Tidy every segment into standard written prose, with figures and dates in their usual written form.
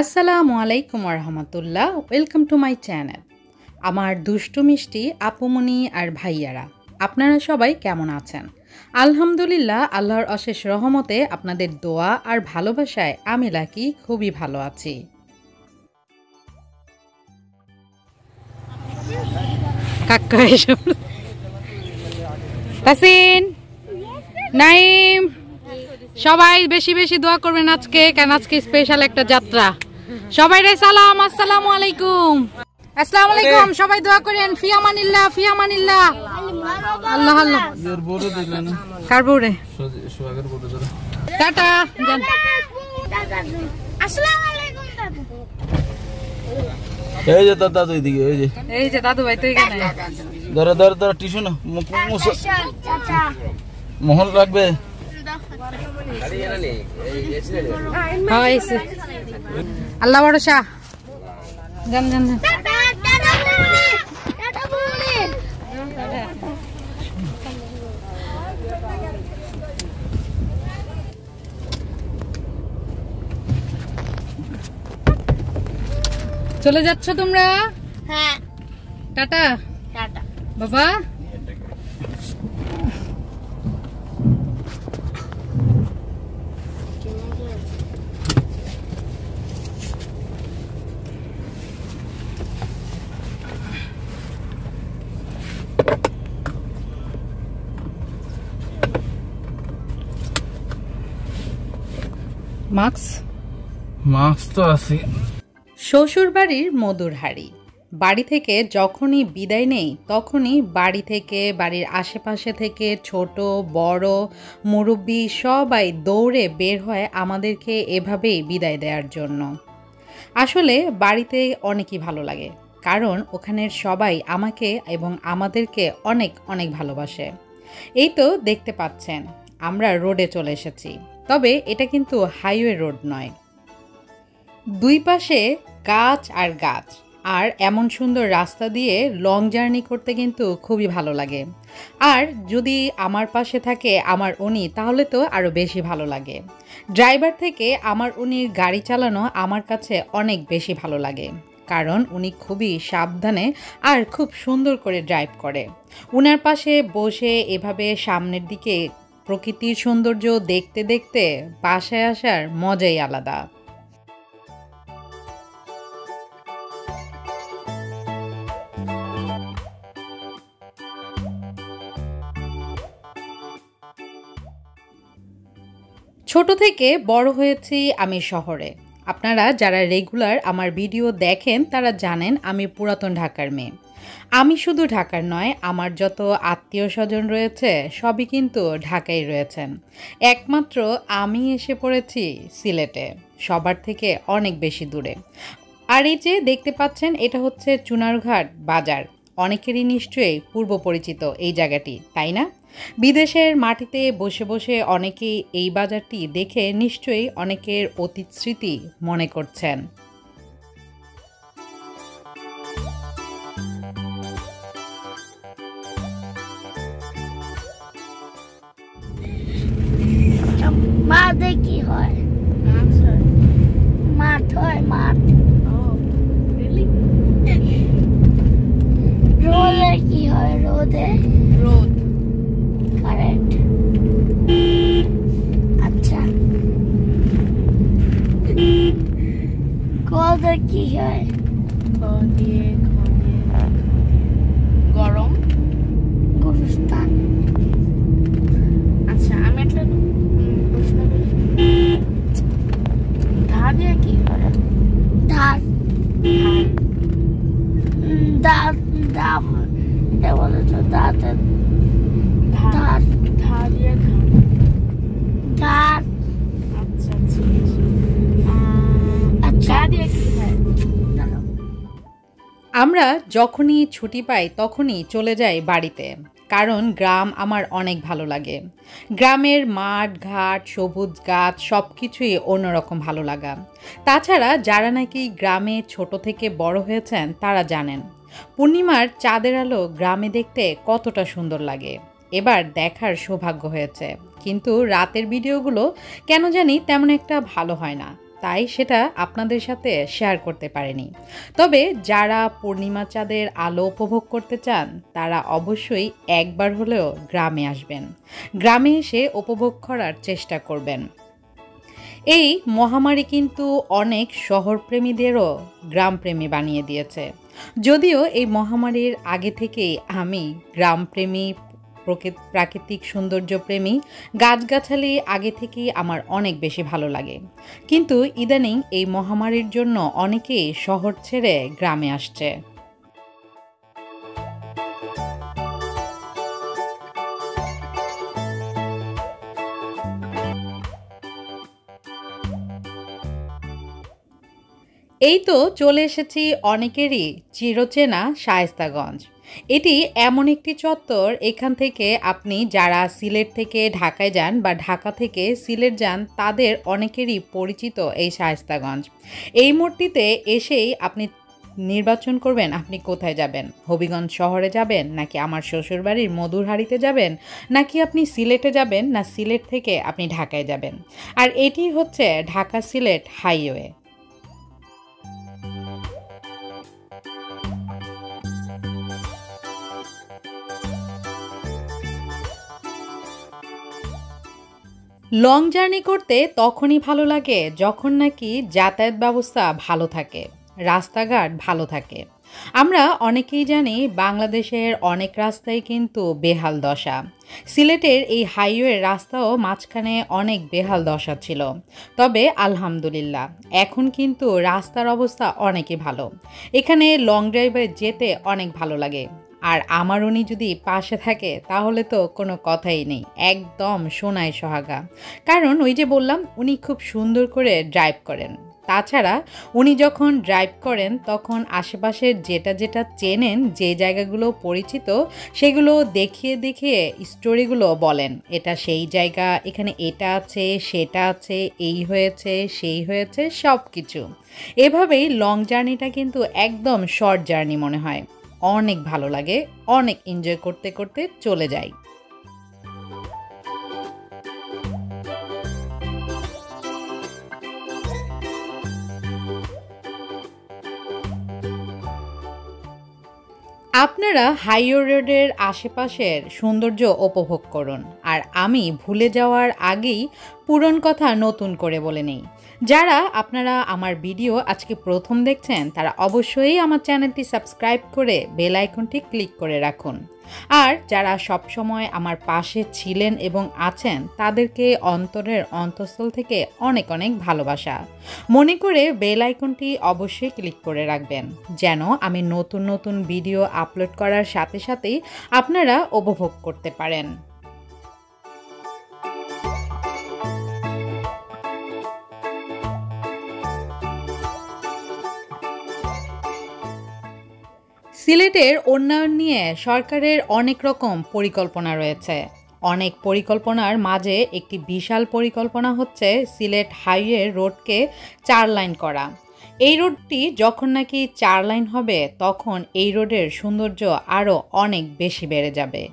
আসসালামু আলাইকুম রহমতুল্লাহ। Welcome to my channel. আমার দুষ্টু মিষ্টি আপুমনি আর ভাইয়ারা, আপনারা সবাই কেমন আছেন? আলহামদুলিল্লাহ, আল্লাহর অশেষ রহমতে আপনাদের দোয়া আর ভালোবাসায় আমি লাকি খুবই ভালো আছি। কাকা এসব তাসিন, নাইম, সবাই বেশি বেশি দোয়া করবেন আজকে, কেন আজকে স্পেশাল একটা যাত্রা। সবাই রে সালাম, আসসালামু আলাইকুম। আসসালামু আলাইকুম, সবাই দোয়া করেন। ফি আমানিল্লাহ, ফি আমানিল্লাহ। আল্লাহ আল্লাহ। এর বড় দেখলেন কার বড়ে? সোহাগের বড় ধরে। টাটা। আসসালামু আলাইকুম দাদু। এই যে দাদু এদিকে, এই যে দাদু ভাই তো এখানে। ধরো ধরো ধরো, টিস্যু না, মুখ মুছে। চাচা মোহন লাগবে। আল্লাহ ভরসা। জান জান চলে যাচ্ছ তোমরা? হ্যাঁ, টাটা টাটা বাবা। মাস্ক তো আছে। শ্বশুর বাড়ির মধুর হাড়ি। বাড়ি থেকে যখনই বিদায় নেই তখনই বাড়ি থেকে, বাড়ির আশেপাশে থেকে ছোট বড় মুরব্বি সবাই দৌড়ে বের হয় আমাদেরকে এভাবেই বিদায় দেওয়ার জন্য। আসলে বাড়িতে অনেকই ভালো লাগে, কারণ ওখানের সবাই আমাকে এবং আমাদেরকে অনেক অনেক ভালোবাসে। এই তো দেখতে পাচ্ছেন আমরা রোডে চলে এসেছি, তবে এটা কিন্তু হাইওয়ে রোড নয়। দুই পাশে গাছ আর গাছ, আর এমন সুন্দর রাস্তা দিয়ে লং জার্নি করতে কিন্তু খুবই ভালো লাগে। আর যদি আমার পাশে থাকে আমার উনি, তাহলে তো আরও বেশি ভালো লাগে। ড্রাইভার থেকে আমার উনির গাড়ি চালানো আমার কাছে অনেক বেশি ভালো লাগে, কারণ উনি খুবই সাবধানে আর খুব সুন্দর করে ড্রাইভ করে। উনার পাশে বসে এভাবে সামনের দিকে প্রকৃতির সৌন্দর্য দেখতে দেখতে বাসায় আসার মজাই আলাদা। ছোট থেকে বড় হয়েছি আমি শহরে। আপনারা যারা রেগুলার আমার ভিডিও দেখেন তারা জানেন আমি পুরাতন ঢাকার মেয়ে। আমি শুধু ঢাকার নয়, আমার যত আত্মীয় স্বজন রয়েছে সবই কিন্তু ঢাকায় রয়েছেন। একমাত্র আমি এসে পড়েছি সিলেটে, সবার থেকে অনেক বেশি দূরে। আর এই যে দেখতে পাচ্ছেন, এটা হচ্ছে চুনারঘাট বাজার। অনেকেরই নিশ্চয়ই পূর্ব পরিচিত এই জায়গাটি, তাই না? বিদেশের মাটিতে বসে বসে অনেকেই এই বাজারটি দেখে নিশ্চয়ই অনেকের অতীত স্মৃতি মনে করছেন। মাঠে কি হয়? মাঠ হয়, মাঠ। রোদে কি হয়? রোদে রোদ, কারেন্ট। আচ্ছা, কদে কি হয়? গরম, গুরুস্থান। আচ্ছা, আমি একটা প্রশ্ন করি। ধার দিয়ে কি হয়? ধার ধার ধার বলে তো, ধার ধার ধার দিয়ে ধার। আচ্ছা আচ্ছা, দিয়ে কি হয়? আমরা যখনই ছুটি পাই তখনই চলে যাই বাড়িতে, কারণ গ্রাম আমার অনেক ভালো লাগে। গ্রামের মাঠ ঘাট, সবুজ গাছ সব কিছুই অন্যরকম ভালো লাগা। তাছাড়া যারা নাকি গ্রামে ছোট থেকে বড় হয়েছেন তারা জানেন পূর্ণিমার চাঁদের আলো গ্রামে দেখতে কতটা সুন্দর লাগে। এবার দেখার সৌভাগ্য হয়েছে, কিন্তু রাতের ভিডিওগুলো কেন জানি তেমন একটা ভালো হয় না। তাই সেটা আপনাদের সাথে শেয়ার করতে পারিনি। তবে যারা পূর্ণিমা চাঁদের আলো উপভোগ করতে চান তারা অবশ্যই একবার হলেও গ্রামে আসবেন, গ্রামে এসে উপভোগ করার চেষ্টা করবেন। এই মহামারী কিন্তু অনেক শহরপ্রেমীদেরও গ্রামপ্রেমী বানিয়ে দিয়েছে। যদিও এই মহামারীর আগে থেকেই আমি গ্রামপ্রেমী, প্রাকৃতিক সৌন্দর্যপ্রেমী, গাছগাছালি আগে থেকেই আমার অনেক বেশি ভালো লাগে। কিন্তু ইদানিং এই মহামারীর জন্য অনেকেই শহর ছেড়ে গ্রামে আসছে। এই তো চলে এসেছি অনেকেরই চিরচেনা শায়েস্তাগঞ্জ। এটি এমন একটি চত্বর, এখান থেকে আপনি যারা সিলেট থেকে ঢাকায় যান বা ঢাকা থেকে সিলেট যান তাদের অনেকেরই পরিচিত এই শায়েস্তাগঞ্জ। এই মোড়টিতে এসেই আপনি নির্বাচন করবেন আপনি কোথায় যাবেন। হবিগঞ্জ শহরে যাবেন, নাকি আমার শ্বশুরবাড়ির মধুরহারিতে যাবেন, নাকি আপনি সিলেটে যাবেন, না সিলেট থেকে আপনি ঢাকায় যাবেন। আর এটি হচ্ছে Dhaka Sylhet highway. Long journey করতে তখনই ভালো লাগে যখন নাকি যাতায়াত ব্যবস্থা ভালো থাকে, রাস্তাঘাট ভালো থাকে। আমরা অনেকেই জানি বাংলাদেশের অনেক রাস্তাই কিন্তু বেহাল দশা। সিলেটের এই হাইওয়ের রাস্তাও মাঝখানে অনেক বেহাল দশা ছিল, তবে আলহামদুলিল্লাহ এখন কিন্তু রাস্তার অবস্থা অনেকই ভালো। এখানে লং ড্রাইভে যেতে অনেক ভালো লাগে। আর আমার উনি যদি পাশে থাকে তাহলে তো কোনো কথাই নেই, একদম সোনায় সোহাগা। কারণ ওই যে বললাম, উনি খুব সুন্দর করে ড্রাইভ করেন। তাছাড়া উনি যখন ড্রাইভ করেন তখন আশেপাশের যেটা যেটা চেনেন, যে জায়গাগুলো পরিচিত, সেগুলো দেখিয়ে দেখিয়ে স্টোরিগুলো বলেন। এটা সেই জায়গা, এখানে এটা আছে, সেটা আছে, এই হয়েছে, সেই হয়েছে, সব কিছু। এভাবেই লং জার্নিটা কিন্তু একদম শর্ট জার্নি মনে হয়। অনেক ভালো লাগে, অনেক এনজয় করতে করতে চলে যাই। আপনারা হাইওয়ে রোডের আশেপাশের সৌন্দর্য উপভোগ করুন, আর আমি ভুলে যাওয়ার আগেই পুরনো কথা নতুন করে বলে নেই। যারা আপনারা আমার ভিডিও আজকে প্রথম দেখছেন তারা অবশ্যই আমার চ্যানেলটি সাবস্ক্রাইব করে বেল আইকনটি ক্লিক করে রাখুন। আর যারা সব সময় আমার পাশে ছিলেন এবং আছেন তাদেরকে অন্তরের অন্তঃস্থল থেকে অনেক অনেক ভালোবাসা। মনে করে বেল আইকনটি অবশ্যই ক্লিক করে রাখবেন, যেন আমি নতুন নতুন ভিডিও আপলোড করার সাথে সাথেই আপনারা উপভোগ করতে পারেন। সিলেটের উন্নয়ন নিয়ে সরকারের অনেক রকম পরিকল্পনা রয়েছে। অনেক পরিকল্পনার মাঝে একটি বিশাল পরিকল্পনা হচ্ছে সিলেট হাইওয়ে রোডকে 4 লাইন করা। এই রোডটি যখন নাকি 4 লাইন হবে তখন এই রোডের সৌন্দর্য আরও অনেক বেশি বেড়ে যাবে।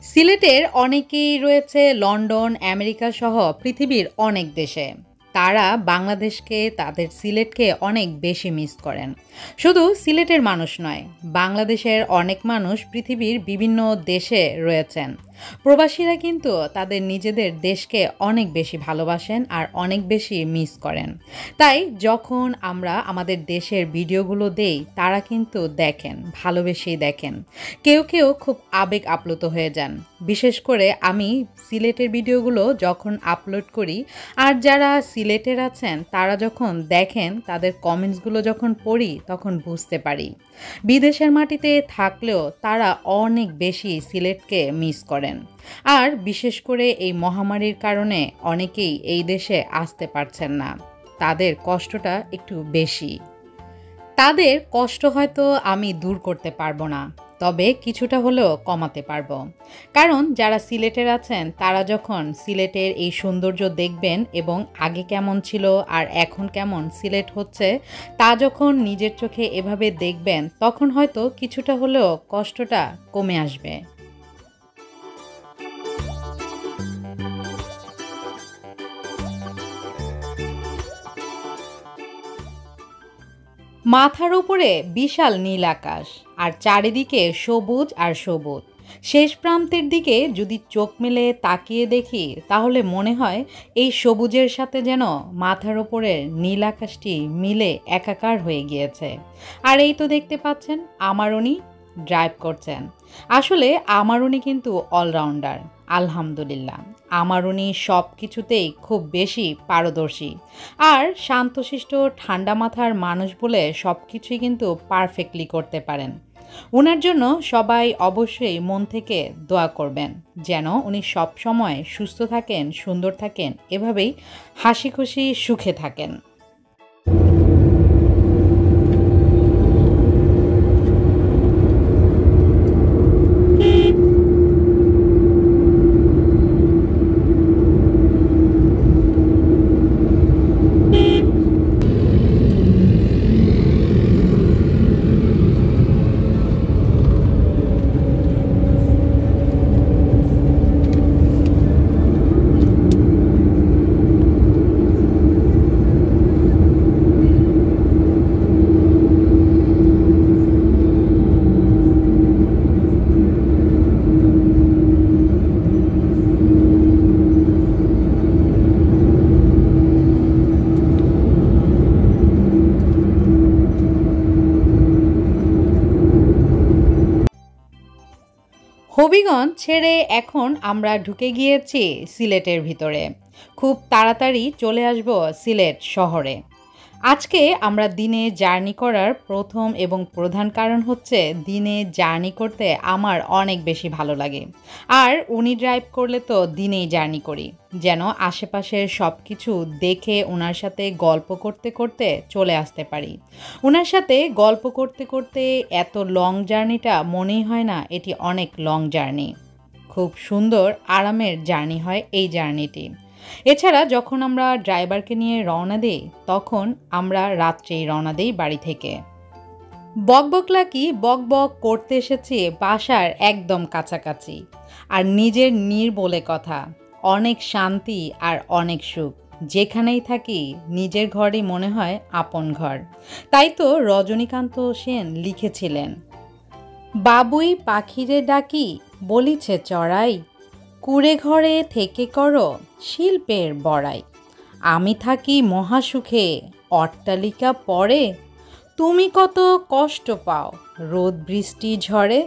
সিলেটের অনেকেই রয়েছে লন্ডন, আমেরিকা সহ পৃথিবীর অনেক দেশে। তারা বাংলাদেশকে, তাদের সিলেটকে অনেক বেশি মিস করেন। শুধু সিলেটের মানুষ নয়, বাংলাদেশের অনেক মানুষ পৃথিবীর বিভিন্ন দেশে রয়েছেন। প্রবাসীরা কিন্তু তাদের নিজেদের দেশকে অনেক বেশি ভালোবাসেন আর অনেক বেশি মিস করেন। তাই যখন আমরা আমাদের দেশের ভিডিওগুলো দেই তারা কিন্তু দেখেন, ভালোবেসেই দেখেন। কেউ কেউ খুব আবেগ আপ্লুত হয়ে যান। বিশেষ করে আমি সিলেটের ভিডিওগুলো যখন আপলোড করি আর যারা সিলেটের আছেন তারা যখন দেখেন, তাদের কমেন্টসগুলো যখন পড়ি তখন বুঝতে পারি বিদেশের মাটিতে থাকলেও তারা অনেক বেশি সিলেটকে মিস করেন। আর বিশেষ করে এই মহামারীর কারণে অনেকেই এই দেশে আসতে পারছেন না। তাদের কষ্টটা একটু বেশি। তাদের কষ্ট হয়তো আমি দূর করতে পারবো না, তবে কিছুটা হলেও কমাতে পারবো। কারণ যারা সিলেটের আছেন তারা যখন সিলেটের এই সৌন্দর্য দেখবেন এবং আগে কেমন ছিল আর এখন কেমন সিলেট হচ্ছে তা যখন নিজের চোখে এভাবে দেখবেন তখন হয়তো কিছুটা হলেও কষ্টটা কমে আসবে। মাথার উপরে বিশাল নীল আকাশ আর চারিদিকে সবুজ আর সবুজ। শেষ প্রান্তের দিকে যদি চোখ মেলে তাকিয়ে দেখি তাহলে মনে হয় এই সবুজের সাথে যেন মাথার উপরের নীল আকাশটি মিলে একাকার হয়ে গিয়েছে। আর এই তো দেখতে পাচ্ছেন আমার উনি ড্রাইভ করছেন। আসলে আমার উনি কিন্তু অলরাউন্ডার, আলহামদুলিল্লাহ। আমার উনি সব কিছুতেই খুব বেশি পারদর্শী আর শান্তশিষ্ট ঠান্ডা মাথার মানুষ বলে সব কিছুই কিন্তু পারফেক্টলি করতে পারেন। উনার জন্য সবাই অবশ্যই মন থেকে দোয়া করবেন যেন উনি সব সময় সুস্থ থাকেন, সুন্দর থাকেন, এভাবেই হাসি খুশি সুখে থাকেন। হবিগঞ্জ ছেড়ে এখন আমরা ঢুকে গিয়েছি সিলেটের ভিতরে। খুব তাড়াতাড়ি চলে আসব সিলেট শহরে। আজকে আমরা দিনে জার্নি করার প্রথম এবং প্রধান কারণ হচ্ছে দিনে জার্নি করতে আমার অনেক বেশি ভালো লাগে। আর উনি ড্রাইভ করলে তো দিনেই জার্নি করি, যেন আশেপাশের সব কিছু দেখে ওনার সাথে গল্প করতে করতে চলে আসতে পারি। ওনার সাথে গল্প করতে করতে এত লং জার্নিটা মনেই হয় না এটি অনেক লং জার্নি। খুব সুন্দর আরামের জার্নি হয় এই জার্নিটি। এছাড়া যখন আমরা ড্রাইভারকে নিয়ে রওনা দিই তখন আমরা রাত্রেই রওনা দিই বাড়ি থেকে। বকবকলাকি বকবক করতে এসেছি বাসার একদম কাছাকাছি। আর নিজের বলে কথা, অনেক শান্তি আর অনেক সুখ। যেখানেই থাকি নিজের ঘরই মনে হয় আপন ঘর। তাই তো রজনীকান্ত সেন লিখেছিলেন, বাবুই পাখিরে ডাকি বলিছে চড়াই, কুড়ে ঘরে থেকে করো শিল্পের বড়াই। আমি থাকি মহাসুখে অট্টালিকা পরে, তুমি কত কষ্ট পাও রোদ বৃষ্টি ঝড়ে।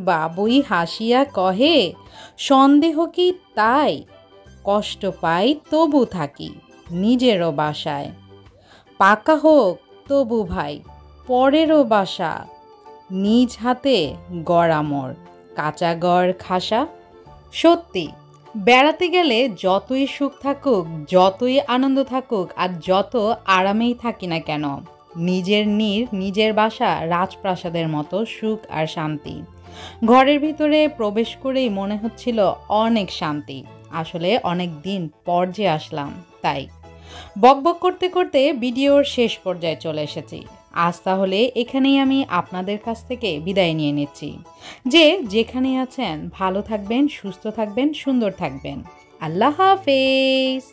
বাবুই হাসিয়া কহে, সন্দেহ কি তাই, কষ্ট পাই তবু থাকি নিজেরও বাসায়। পাকা হোক তবু ভাই পরেরও বাসা, নিজ হাতে গড়া মোর কাঁচা গড় খাসা। সত্যি বেড়াতে গেলে যতই সুখ থাকুক, যতই আনন্দ থাকুক আর যত আরামেই থাকি না কেন, নিজের বাসা রাজপ্রাসাদের মতো সুখ আর শান্তি। ঘরের ভিতরে প্রবেশ করেই মনে হচ্ছিল অনেক শান্তি। আসলে অনেক দিন পর যে আসলাম তাই। বকবক করতে করতে ভিডিওর শেষ পর্যায়ে চলে এসেছি। আজ তাহলে এখানেই আমি আপনাদের কাছ থেকে বিদায় নিয়ে নিচ্ছি। যেখানে আছেন ভালো থাকবেন, সুস্থ থাকবেন, সুন্দর থাকবেন। আল্লাহ হাফেজ।